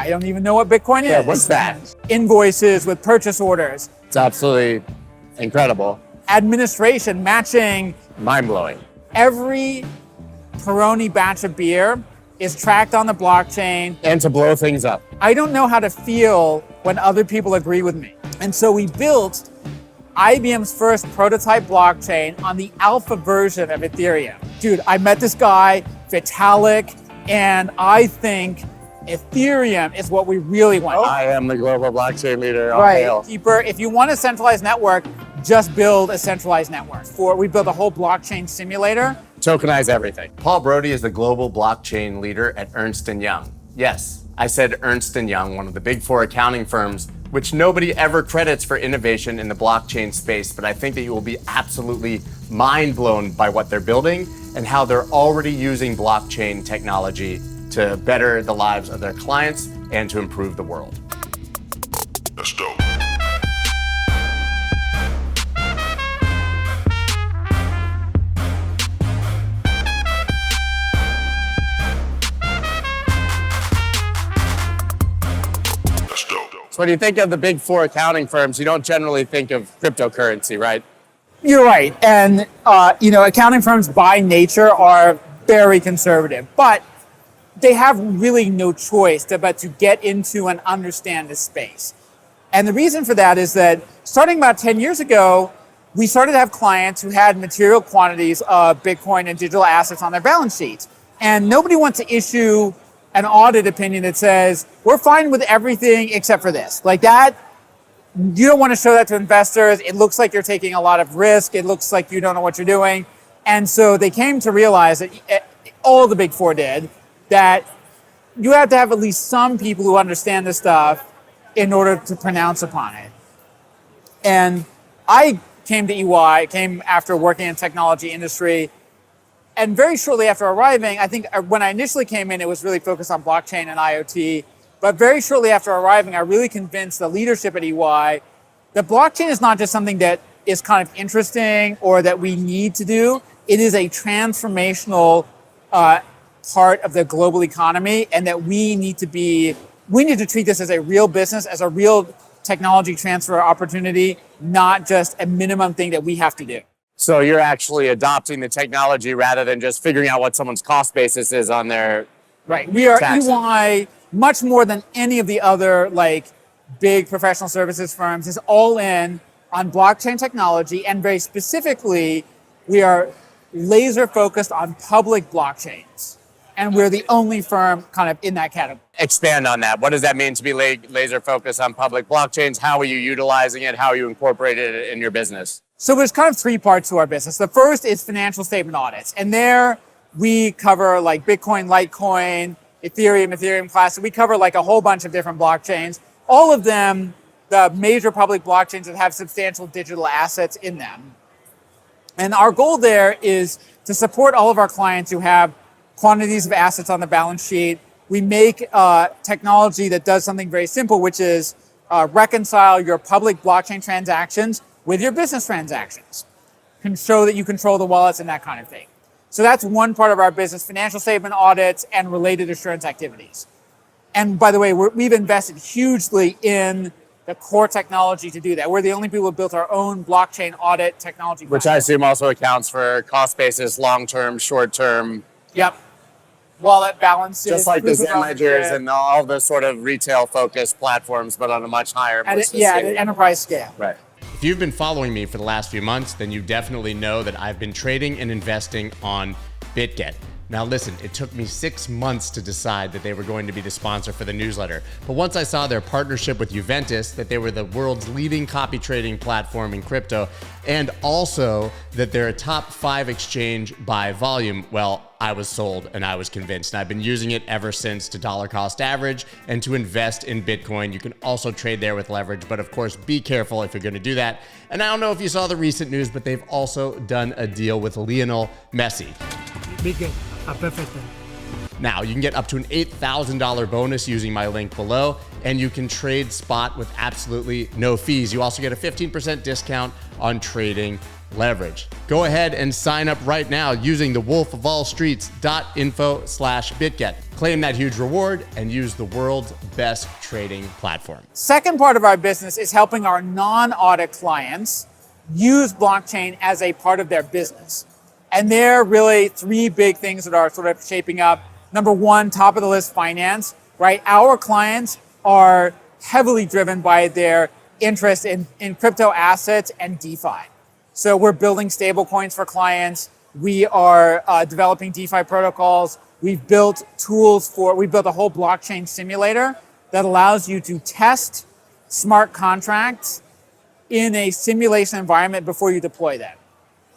I don't even know what Bitcoin is. Yeah, what's that? Invoices with purchase orders. It's absolutely incredible. Administration, matching. Mind-blowing. Every Peroni batch of beer is tracked on the blockchain. And to blow things up. I don't know how to feel when other people agree with me. And so we built IBM's first prototype blockchain on the alpha version of Ethereum. Dude, I met this guy, Vitalik, and I think Ethereum is what we really want. I am the global blockchain leader. Right, deeper. If you want a centralized network, just build a centralized network. We built a whole blockchain simulator. Tokenize everything. Paul Brody is the global blockchain leader at Ernst Young. Yes, I said Ernst Young, one of the big four accounting firms, which nobody ever credits for innovation in the blockchain space, but I think that you will be absolutely mind blown by what they're building and how they're already using blockchain technology to better the lives of their clients and to improve the world. Let's go. So when you think of the big four accounting firms, you don't generally think of cryptocurrency, right? You're right. And, accounting firms by nature are very conservative, but they have really no choice but to get into and understand this space. And the reason for that is that starting about 10 years ago, we started to have clients who had material quantities of Bitcoin and digital assets on their balance sheets. And nobody wants to issue an audit opinion that says, we're fine with everything except for this. Like that, you don't want to show that to investors. It looks like you're taking a lot of risk. It looks like you don't know what you're doing. And so they came to realize that all the big four did, that you have to have at least some people who understand this stuff in order to pronounce upon it. And I came to EY, came after working in the technology industry. And very shortly after arriving, I think when I initially came in, it was really focused on blockchain and IoT. But very shortly after arriving, I really convinced the leadership at EY that blockchain is not just something that is kind of interesting or that we need to do. It is a transformational part of the global economy, and that we need to treat this as a real business, as a real technology transfer opportunity, not just a minimum thing that we have to do. So you're actually adopting the technology rather than just figuring out what someone's cost basis is on their Right. We are taxes. EY, much more than any of the other big professional services firms, is all in on blockchain technology, and very specifically, we are laser focused on public blockchains. And we're the only firm kind of in that category. Expand on that. What does that mean to be laser focused on public blockchains? How are you utilizing it? How are you incorporating it in your business? So there's kind of three parts to our business. The first is financial statement audits. And there we cover Bitcoin, Litecoin, Ethereum Classic. We cover a whole bunch of different blockchains. All of them, the major public blockchains that have substantial digital assets in them. And our goal there is to support all of our clients who have quantities of assets on the balance sheet. We make technology that does something very simple, which is reconcile your public blockchain transactions with your business transactions. Can show that you control the wallets and that kind of thing. So that's one part of our business, financial statement audits and related assurance activities. And by the way, we've invested hugely in the core technology to do that. We're the only people who built our own blockchain audit technology. Which I assume also accounts for cost basis, long-term, short-term. Yep. Wallet balances. Just like the Zen ledgers and all the sort of retail-focused platforms, but on a much higher at an enterprise scale. Right. If you've been following me for the last few months, then you definitely know that I've been trading and investing on BITGET. Now listen, it took me 6 months to decide that they were going to be the sponsor for the newsletter. But once I saw their partnership with Juventus, that they were the world's leading copy trading platform in crypto, and also that they're a top 5 exchange by volume, well, I was sold and I was convinced. And I've been using it ever since to dollar cost average and to invest in Bitcoin. You can also trade there with leverage, but of course, be careful if you're going to do that. And I don't know if you saw the recent news, but they've also done a deal with Lionel Messi. BITGET, perfect. Now, you can get up to an $8,000 bonus using my link below, and you can trade spot with absolutely no fees. You also get a 15% discount on trading leverage. Go ahead and sign up right now using the wolfofallstreets.info/BitGet. Claim that huge reward and use the world's best trading platform. Second part of our business is helping our non-audit clients use blockchain as a part of their business. And there are really three big things that are sort of shaping up. Number one, top of the list, finance, right? Our clients are heavily driven by their interest in crypto assets and DeFi. So we're building stable coins for clients. We are developing DeFi protocols. We've built a whole blockchain simulator that allows you to test smart contracts in a simulation environment before you deploy them.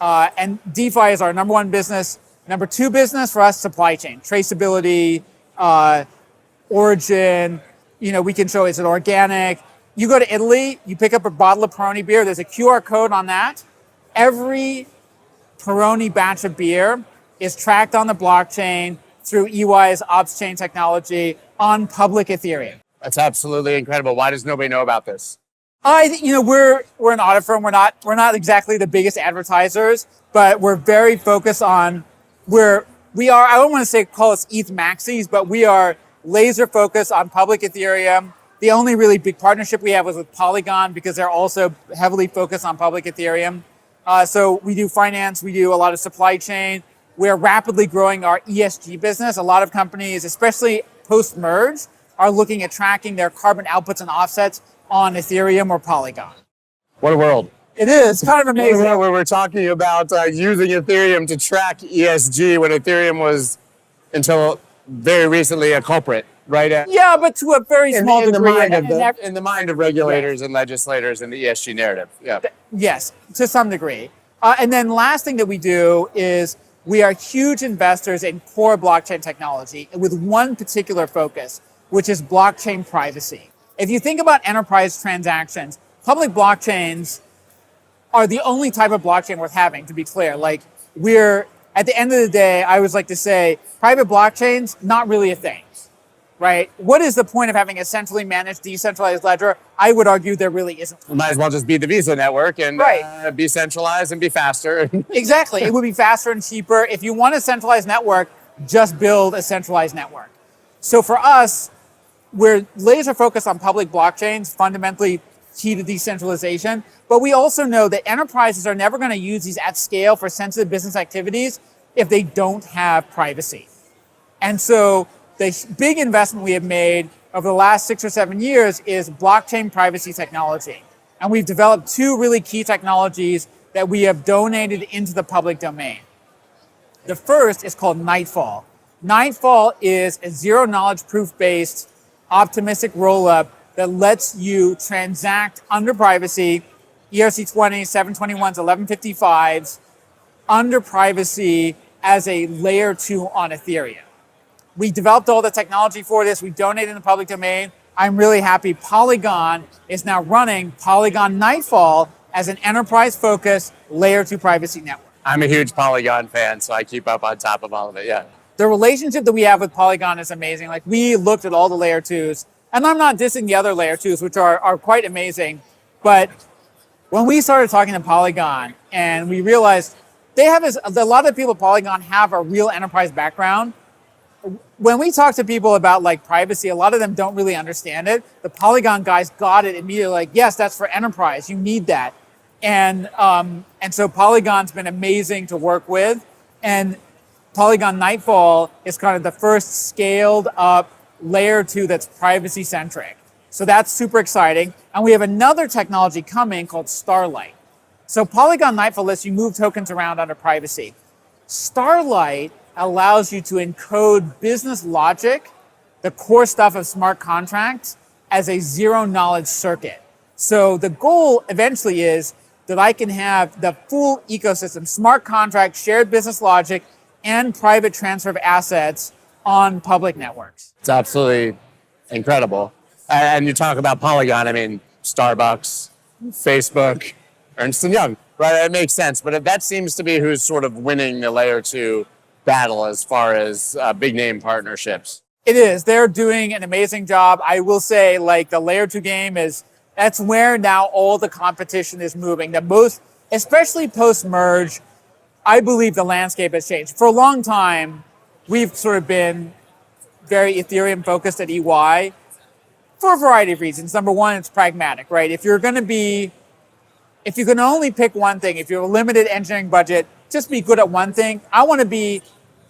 And DeFi is our number one business. Number two business for us, supply chain, traceability, origin. We can show, is it organic? You go to Italy, you pick up a bottle of Peroni beer, there's a QR code on that. Every Peroni batch of beer is tracked on the blockchain through EY's ops chain technology on public Ethereum. That's absolutely incredible. Why does nobody know about this? We're an audit firm. We're not exactly the biggest advertisers, but we're very focused on I don't want to call us ETH maxis, but we are laser focused on public Ethereum. The only really big partnership we have was with Polygon because they're also heavily focused on public Ethereum. So we do finance, we do a lot of supply chain. We're rapidly growing our ESG business. A lot of companies, especially post-merge, are looking at tracking their carbon outputs and offsets on Ethereum or Polygon. What a world. It is kind of amazing. Where we're talking about using Ethereum to track ESG when Ethereum was, until very recently, a culprit, right? Yeah, but to a very small degree. In the mind of regulators and legislators in the ESG narrative. Yeah. Yes, to some degree. And then last thing that we do is we are huge investors in core blockchain technology with one particular focus, which is blockchain privacy. If you think about enterprise transactions, public blockchains are the only type of blockchain worth having, to be clear. Like, at the end of the day, I always like to say, private blockchains, not really a thing, right? What is the point of having a centrally managed, decentralized ledger? I would argue there really isn't. We might as well just be the Visa network and be centralized and be faster. Exactly. It would be faster and cheaper. If you want a centralized network, just build a centralized network. So for us, we're laser focused on public blockchains, fundamentally key to decentralization. But we also know that enterprises are never going to use these at scale for sensitive business activities if they don't have privacy. And so the big investment we have made over the last 6 or 7 years is blockchain privacy technology. And we've developed two really key technologies that we have donated into the public domain. The first is called Nightfall. Nightfall is a zero knowledge proof based optimistic rollup that lets you transact under privacy, ERC-20, 721s, 1155s, under privacy as a layer 2 on Ethereum. We developed all the technology for this. We donated in the public domain. I'm really happy Polygon is now running Polygon Nightfall as an enterprise-focused layer 2 privacy network. I'm a huge Polygon fan, so I keep up on top of all of it, yeah. The relationship that we have with Polygon is amazing. Like, we looked at all the layer 2s, and I'm not dissing the other layer 2s, which are quite amazing. But when we started talking to Polygon and we realized a lot of people at Polygon have a real enterprise background. When we talk to people about like privacy, a lot of them don't really understand it. The Polygon guys got it immediately, like, yes, that's for enterprise. You need that. And so Polygon's been amazing to work with. And Polygon Nightfall is kind of the first scaled up layer 2 that's privacy centric. So that's super exciting. And we have another technology coming called Starlight. So Polygon Nightfall lets you move tokens around under privacy. Starlight allows you to encode business logic, the core stuff of smart contracts, as a zero knowledge circuit. So the goal eventually is that I can have the full ecosystem, smart contract, shared business logic, and private transfer of assets on public networks. It's absolutely incredible. And you talk about Polygon, I mean, Starbucks, Facebook, Ernst Young, right? It makes sense. But that seems to be who's sort of winning the layer 2 battle as far as big name partnerships. It is. They're doing an amazing job. I will say, like, the layer 2 game that's where now all the competition is moving. The most especially post-merge, I believe the landscape has changed. For a long time, we've sort of been very Ethereum focused at EY for a variety of reasons. Number one, it's pragmatic, right? If you can only pick one thing, if you have a limited engineering budget, just be good at one thing. I want to be,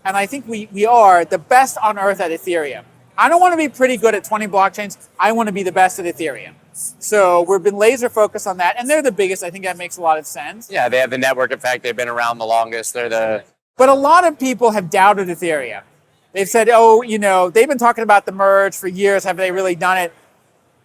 and I think we are, the best on earth at Ethereum. I don't want to be pretty good at 20 blockchains. I want to be the best at Ethereum. So we've been laser focused on that, and they're the biggest. I think that makes a lot of sense. Yeah, they have the network effect. They've been around the longest. But a lot of people have doubted Ethereum. They've said, they've been talking about the merge for years. Have they really done it?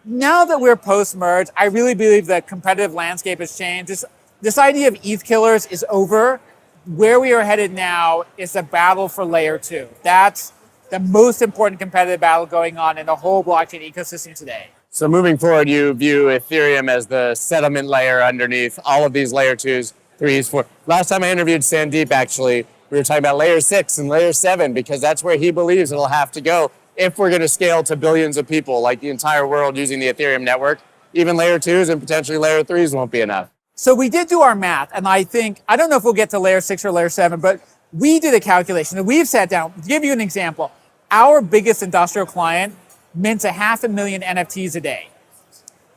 Now that we're post-merge, I really believe the competitive landscape has changed. This idea of ETH killers is over. Where we are headed now is a battle for layer 2. That's the most important competitive battle going on in the whole blockchain ecosystem today. So moving forward, you view Ethereum as the settlement layer underneath all of these layer 2s, 3s, 4s. Last time I interviewed Sandeep, actually, we were talking about layer 6 and layer 7 because that's where he believes it'll have to go if we're going to scale to billions of people, like the entire world using the Ethereum network. Even layer 2s and potentially layer 3s won't be enough. So we did do our math, and I don't know if we'll get to layer 6 or layer 7, but we did a calculation, and we've sat down. To give you an example, our biggest industrial client mints 500,000 NFTs a day.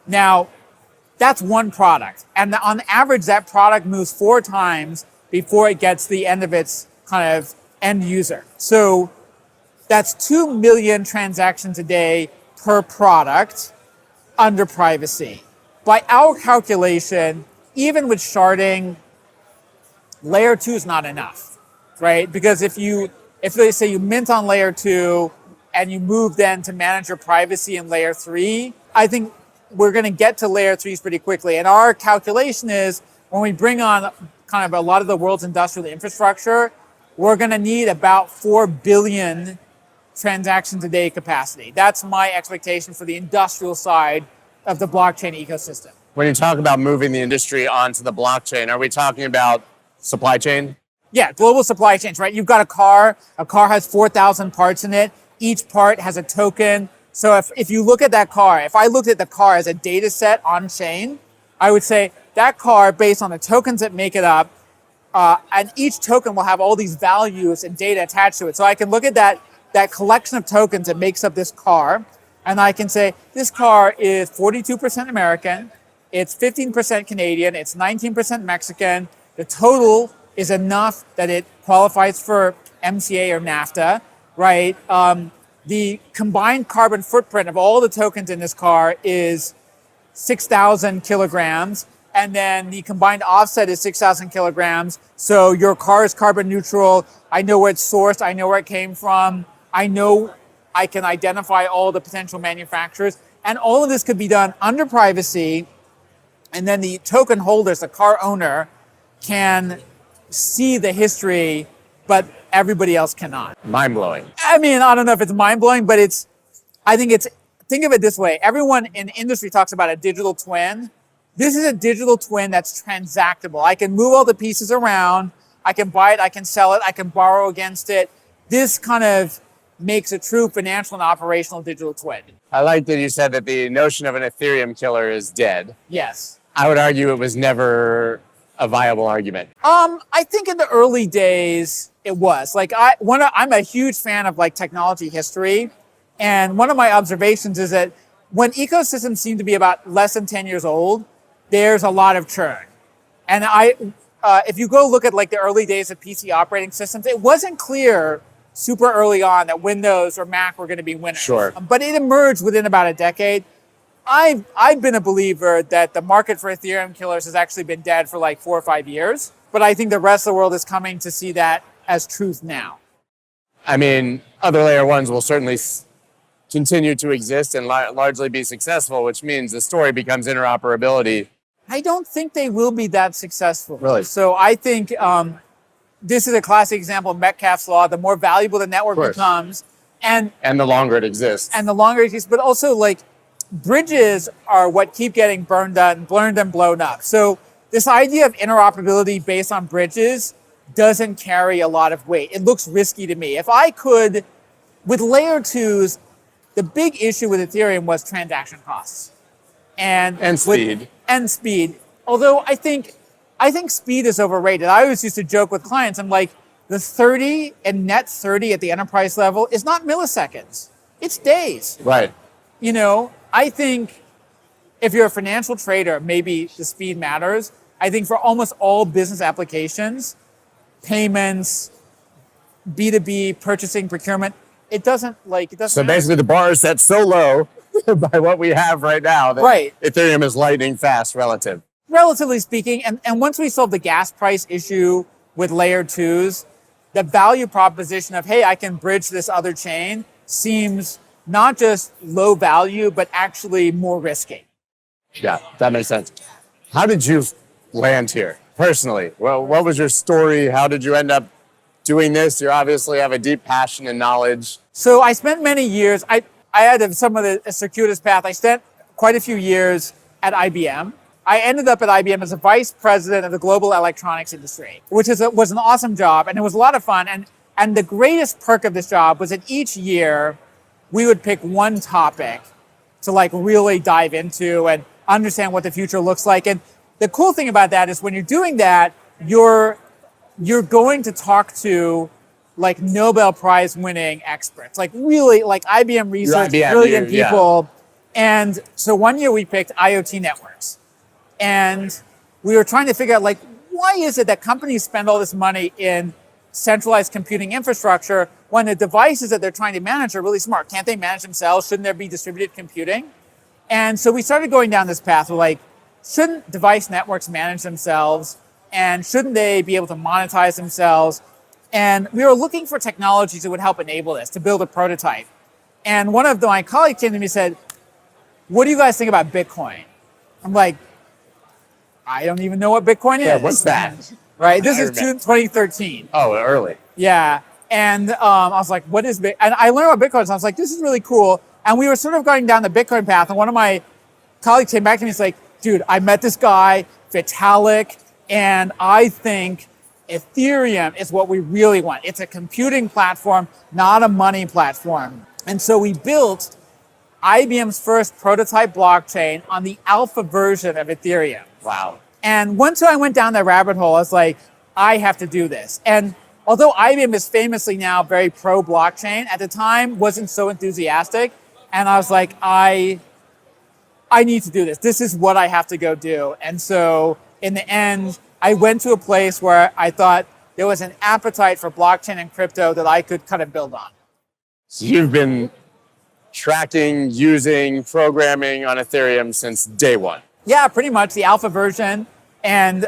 Now, that's one product. And on average, that product moves 4 times before it gets the end of its kind of end user. So that's 2 million transactions a day per product under privacy. By our calculation, even with sharding, layer 2 is not enough, right? Because if they say you mint on layer 2 and you move then to manage your privacy in layer 3, I think we're going to get to layer 3s pretty quickly. And our calculation is when we bring on kind of a lot of the world's industrial infrastructure, we're going to need about 4 billion transactions a day capacity. That's my expectation for the industrial side of the blockchain ecosystem. When you talk about moving the industry onto the blockchain, are we talking about supply chain? Yeah, global supply chains, right? You've got a car has 4,000 parts in it. Each part has a token. So if you look at that car, if I looked at the car as a data set on chain, I would say that car, based on the tokens that make it up, and each token will have all these values and data attached to it. So I can look at that collection of tokens that makes up this car, and I can say this car is 42% American, it's 15% Canadian, it's 19% Mexican. The total is enough that it qualifies for MCA or NAFTA, right? The combined carbon footprint of all the tokens in this car is 6,000 kilograms. And then the combined offset is 6,000 kilograms. So your car is carbon neutral. I know where it's sourced. I know where it came from. I know I can identify all the potential manufacturers. And all of this could be done under privacy. And then the token holders, the car owner, can see the history, but everybody else cannot. Mind-blowing. I mean, I don't know if it's mind-blowing, but think of it this way. Everyone in the industry talks about a digital twin. This is a digital twin that's transactable. I can move all the pieces around. I can buy it. I can sell it. I can borrow against it. This kind of makes a true financial and operational digital twin. I like that you said that the notion of an Ethereum killer is dead. Yes. I would argue it was never a viable argument. I think in the early days it was. I'm a huge fan of technology history, and one of my observations is that when ecosystems seem to be about less than 10 years old, there's a lot of churn. And if you go look at the early days of PC operating systems, it wasn't clear super early on that Windows or Mac were going to be winners. Sure. But it emerged within about a decade. I've been a believer that the market for Ethereum killers has actually been dead for 4 or 5 years. But I think the rest of the world is coming to see that as truth now. I mean, other layer 1s will certainly continue to exist and largely be successful, which means the story becomes interoperability. I don't think they will be that successful. Really? So I think this is a classic example of Metcalfe's law. The more valuable the network becomes, and the longer it exists. But also bridges are what keep getting burned and blown up. So this idea of interoperability based on bridges doesn't carry a lot of weight. It looks risky to me. If I could, with layer 2s, the big issue with Ethereum was transaction costs. And speed. And speed. Although I think I think speed is overrated. I always used to joke with clients, I'm like, the 30 and net 30 at the enterprise level is not milliseconds. It's days. Right. You know, I think if you're a financial trader, maybe the speed matters. I think for almost all business applications, payments, B2B, purchasing, procurement, it doesn't So matter. basically the bar is set so low by what we have right now that Right. Ethereum is lightning fast relative. Relatively speaking, and once we solve the gas price issue with layer twos, the value proposition of, hey, I can bridge this other chain seems not just low value, but actually more risky. Yeah, that makes sense. How did you land here personally? Well, what was your story? How did you end up doing this? You obviously have a deep passion and knowledge. So I spent many years, I had some of the circuitous path. I spent quite a few years at IBM. I ended up at IBM as a vice president of the global electronics industry, which was an awesome job, and it was a lot of fun. And the greatest perk of this job was that each year we would pick one topic to like really dive into and understand what the future looks like. And the cool thing about that is when you're doing that, you're going to talk to like Nobel Prize winning experts, like really like IBM research, IBM, brilliant yeah. people. And so one year we picked IoT networks. And we were trying to figure out, like, why is it that companies spend all this money in centralized computing infrastructure when the devices that they're trying to manage are really smart? Can't they manage themselves? Shouldn't there be distributed computing? And so we started going down this path. We're like, shouldn't device networks manage themselves? And shouldn't they be able to monetize themselves? And we were looking for technologies that would help enable this, to build a prototype. And one of my colleagues came to me and said, what do you guys think about Bitcoin? I'm like, I don't even know what Bitcoin is. Yeah, what's that? Right? This I is remember. 2013. Oh, early. Yeah. And I was like, what is Bitcoin? And I learned about Bitcoin. So I was like, this is really cool. And we were sort of going down the Bitcoin path. And one of my colleagues came back to me and was like, dude, I met this guy, Vitalik, and I think Ethereum is what we really want. It's a computing platform, not a money platform. And so we built IBM's first prototype blockchain on the alpha version of Ethereum. Wow. And once I went down that rabbit hole, I was like, I have to do this. And although IBM is famously now very pro blockchain, at the time wasn't so enthusiastic. And I was like, I need to do this. This is what I have to go do. And so in the end, I went to a place where I thought there was an appetite for blockchain and crypto that I could kind of build on. So you've been tracking, using, programming on Ethereum since day one. Yeah, pretty much the alpha version. And,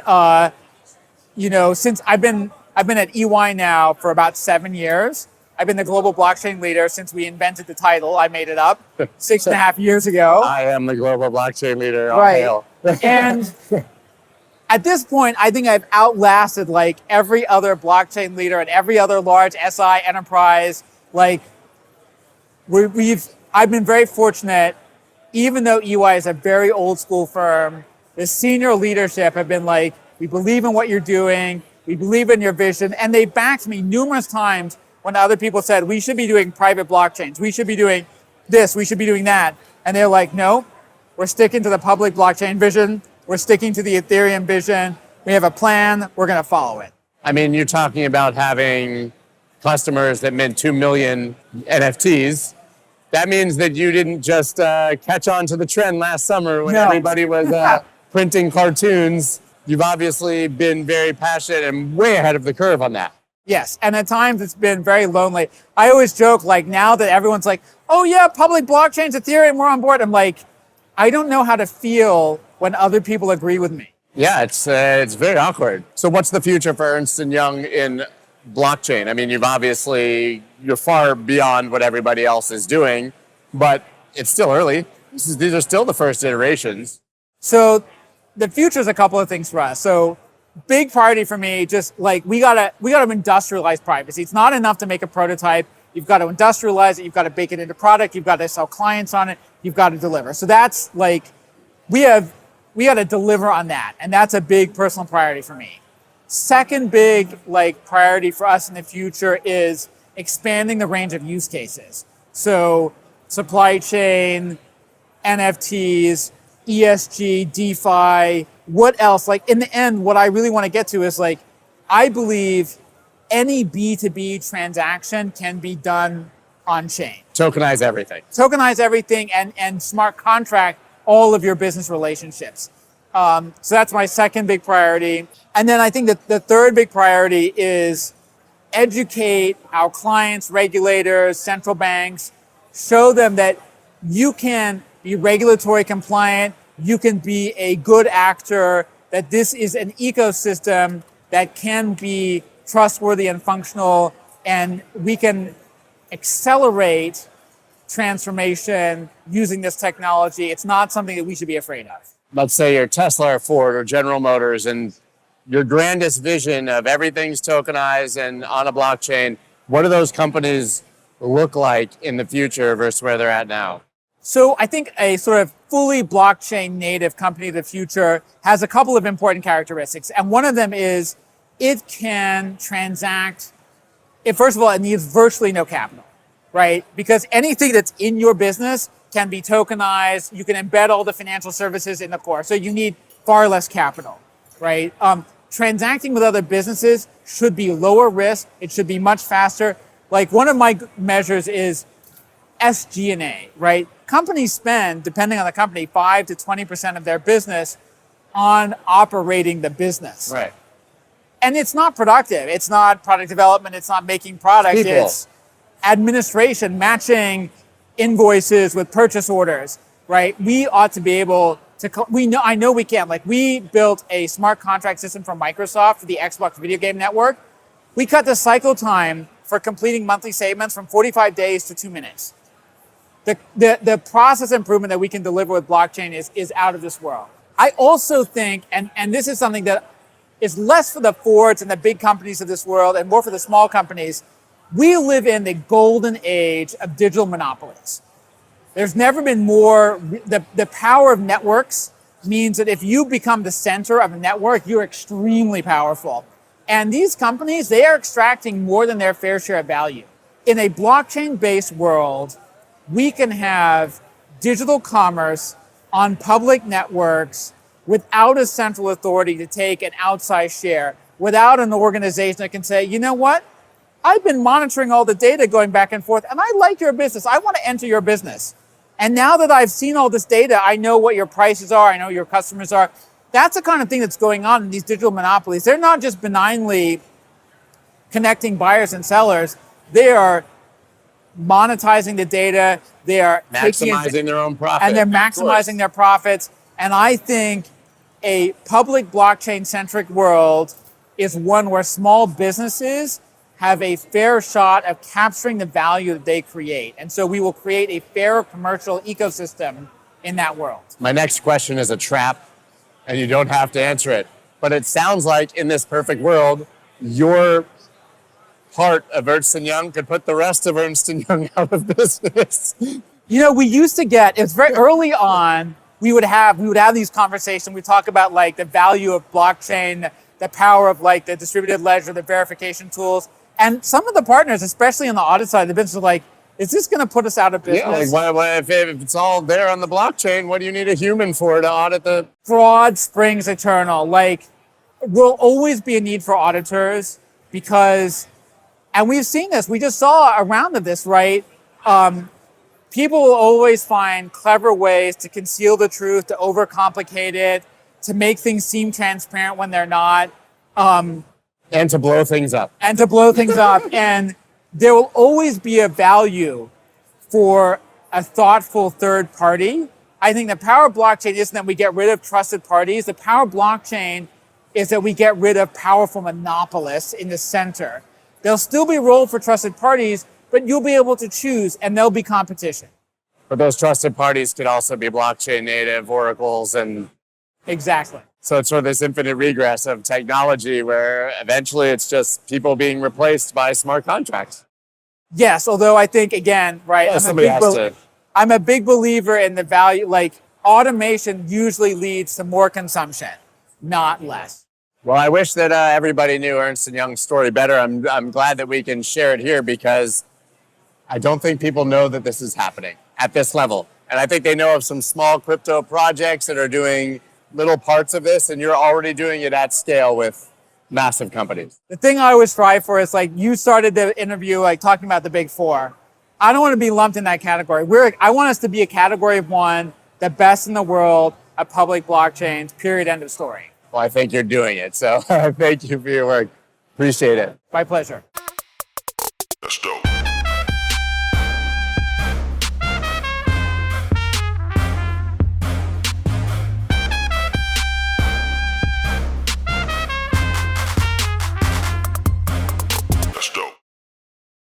since I've been at EY now for about 7 years. I've been the global blockchain leader since we invented the title. I made it up 6.5 years ago. I am the global blockchain leader. Right. Hail. And at this point, I think I've outlasted like every other blockchain leader and every other large SI enterprise. Like I've been very fortunate, even though EY is a very old school firm, the senior leadership have been like, we believe in what you're doing. We believe in your vision. And they backed me numerous times when other people said, we should be doing private blockchains. We should be doing this. We should be doing that. And they're like, no, we're sticking to the public blockchain vision. We're sticking to the Ethereum vision. We have a plan. We're going to follow it. I mean, you're talking about having customers that mint 2 million NFTs. That means that you didn't just catch on to the trend last summer when everybody was printing cartoons. You've obviously been very passionate and way ahead of the curve on that. Yes, and at times it's been very lonely. I always joke, like now that everyone's like, oh yeah, public blockchains, Ethereum, we're on board. I'm like, I don't know how to feel when other people agree with me. Yeah, it's very awkward. So what's the future for Ernst Young in blockchain? I mean, you're far beyond what everybody else is doing, but it's still early. These are still the first iterations. So the future is a couple of things for us. So big priority for me, just like we gotta industrialize privacy. It's not enough to make a prototype. You've got to industrialize it. You've got to bake it into product. You've got to sell clients on it. You've got to deliver. So that's like, we got to deliver on that. And that's a big personal priority for me. Second big priority for us in the future is expanding the range of use cases. So supply chain, NFTs, ESG, DeFi, what else? Like in the end, what I really want to get to is like, I believe any B2B transaction can be done on chain. Tokenize everything. Tokenize everything and smart contract all of your business relationships. So that's my second big priority. And then I think that the third big priority is educate our clients, regulators, central banks, show them that you can be regulatory compliant, you can be a good actor, that this is an ecosystem that can be trustworthy and functional, and we can accelerate transformation using this technology. It's not something that we should be afraid of. Let's say you're Tesla or Ford or General Motors, and your grandest vision of everything's tokenized and on a blockchain. What do those companies look like in the future versus where they're at now? So I think a sort of fully blockchain native company of the future has a couple of important characteristics. And one of them is it can transact. First of all, it needs virtually no capital, right? Because anything that's in your business can be tokenized. You can embed all the financial services in the core. So you need far less capital, right? Transacting with other businesses should be lower risk. It should be much faster. Like one of my measures is SG&A, right? Companies spend, depending on the company, 5 to 20% of their business on operating the business. Right. And it's not productive. It's not product development. It's not making product. People. It's administration, matching invoices with purchase orders, right? We ought to be able to, I know we can. Like we built a smart contract system for Microsoft for the Xbox video game network. We cut the cycle time for completing monthly statements from 45 days to 2 minutes. The process improvement that we can deliver with blockchain is out of this world. I also think, and this is something that is less for the Fords and the big companies of this world and more for the small companies, we live in the golden age of digital monopolies. There's never been more, the power of networks means that if you become the center of a network, you're extremely powerful. And these companies, they are extracting more than their fair share of value. In a blockchain-based world, we can have digital commerce on public networks without a central authority to take an outsized share, without an organization that can say, you know what? I've been monitoring all the data going back and forth, and I like your business. I want to enter your business. And now that I've seen all this data, I know what your prices are. I know your customers are. That's the kind of thing that's going on in these digital monopolies. They're not just benignly connecting buyers and sellers. They are monetizing the data. They are maximizing their own profit. And they're maximizing their profits. And I think a public blockchain-centric world is one where small businesses have a fair shot of capturing the value that they create. And so we will create a fair commercial ecosystem in that world. My next question is a trap, and you don't have to answer it. But it sounds like in this perfect world, your part of Ernst Young could put the rest of Ernst Young out of business. You know, we used to get, it was very early on, we would have these conversations. We talk about like the value of blockchain, the power of like the distributed ledger, the verification tools. And some of the partners, especially on the audit side of the business, are like, is this going to put us out of business? Yeah, like if it's all there on the blockchain, what do you need a human for to audit the... Fraud springs eternal. Like, will always be a need for auditors because, and we've seen this, we just saw a round of this, right? People will always find clever ways to conceal the truth, to overcomplicate it, to make things seem transparent when they're not. And to blow things up. And there will always be a value for a thoughtful third party. I think the power of blockchain isn't that we get rid of trusted parties. The power of blockchain is that we get rid of powerful monopolists in the center. There'll still be a role for trusted parties, but you'll be able to choose and there'll be competition. But those trusted parties could also be blockchain native oracles and... Exactly. So it's sort of this infinite regress of technology where eventually it's just people being replaced by smart contracts. Yes, although I think, again, right, I'm a big believer in the value, like automation usually leads to more consumption, not less. Well, I wish that everybody knew Ernst Young's story better. I'm glad that we can share it here because I don't think people know that this is happening at this level. And I think they know of some small crypto projects that are doing little parts of this, and you're already doing it at scale with massive companies. The thing I always strive for is like you started the interview like talking about the big four. I don't want to be lumped in that category. I want us to be a category of one, the best in the world at public blockchains, period, end of story. Well, I think you're doing it. So thank you for your work. Appreciate it. My pleasure.